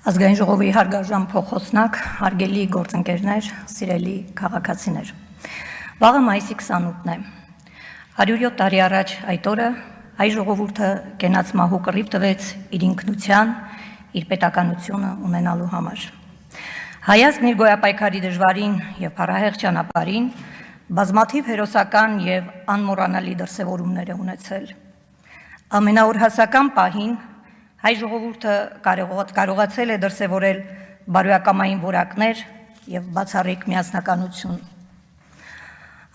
Ազգային ժողովի հարգարժան փոխոսնակ, հարգելի գործընկերներ, սիրելի քաղաքացիներ։ Վաղը մայիսի 28-ն է։ 107 տարի առաջ այդ օրը հայ ժողովուրդը կենաց մահու կռիվ տվեց իր ինքնության, իր պետականությունը ունենալու համար։ Հայազգն իր գոյապայքարի դժվարին եւ փառահեղ ճանապարհին բազմաթիվ հերոսական եւ անմոռանալի դրսեւորումներ է ունեցել։ Ամենաօրհասական պահին հայ ժողովուրդը կարողացել է դրսևորել բարոյակամային որակներ եւ բացառիկ միասնականություն։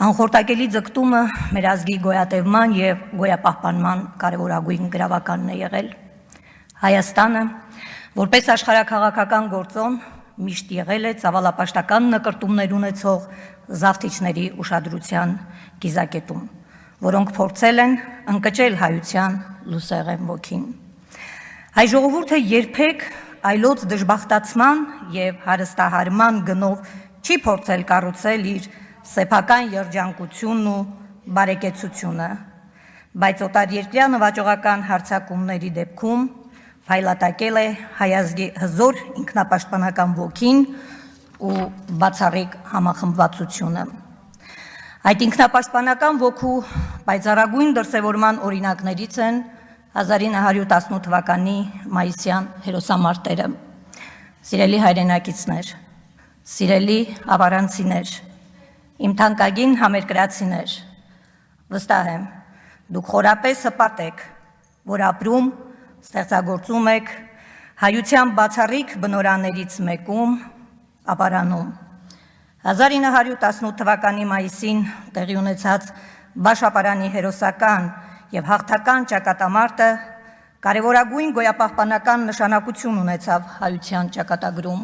Անխորտակելի ձգտումը մեր ազգի գոյատևման եւ գոյապահպանման կարևորագույն գրավականն է եղել։ Հայաստանը, որպես աշխարհաքաղաքական գործոն, միշտ եղել է ծավալապաշտական նկրտումներ ունեցող զավթիչների ուշադրության կիզակետում, որոնք փորձել են ընկճել հայության լուսեղեն ոգին։ Հայ ժողովուրդը երբեք այլոց դժբախտացման եւ հարստահարման գնով չի փորձել կառուցել իր սեփական երջանկությունն ու բարեկեցությունը, բայց օտարերկրյա նվաճողական հարձակումների դեպքում փայլատակել է հայ ազգի հզոր ինքնապաշտպանական ոգին ու բացառիկ համախմբվածությունը։ Այդ ինքնապաշտպանական ոգու պայծառագույն դրսևորման օրինակներից են 1918 թվականի մայիսյան հերոսամարտերը։ Սիրելի հայրենակիցներ, սիրելի ավարանցիներ, իմ թանկագին համերկրացիներ, վստահ եմ, դուք խորապես հպարտ եք, որ ապրում, ստեղծագործում եք հայության բացառիկ բնօրրաններից մեկում, ապարանում։ 1918 թվականի մայիսին տեղի ունեցած Բաշապարանի հերոսական եւ հաղթական ճակատամարտը կարևորագույն գոյապահպանական նշանակություն ունեցավ հայության ճակատագրում։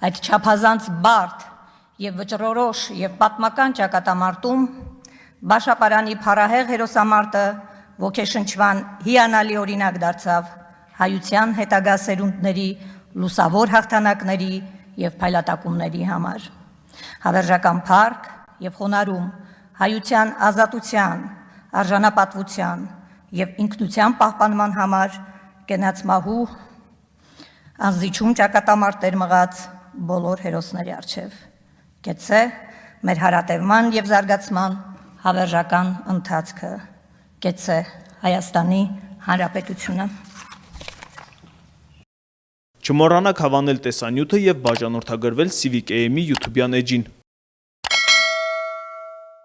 Այդ չափազանց բարդ եւ վճռորոշ եւ պատմական ճակատամարտում Բաշապարանի փառահեղ հերոսամարտը ոգեշնչման հիանալի օրինակ դարձավ հայության հետագա սերունդների լուսավոր հաղթանակների եւ փայլատակումների համար։ Հավերժական փառք եւ խոնարհում հայության ազատության, արժանապատվության եւ ինքնության պահպանման համար կենաց մահու անզիջում ճակատամարտեր մղած բոլոր հերոսների առջև։ Կեցե մեր հարատևման եւ զարգացման հավերժական ընթացքը։ Կեցե Հայաստանի Հանրապետությունը։ Չմոռանաք հավանել տեսանյութը եւ բաժանորդագրվել Civic AM-ի YouTube-յան էջին։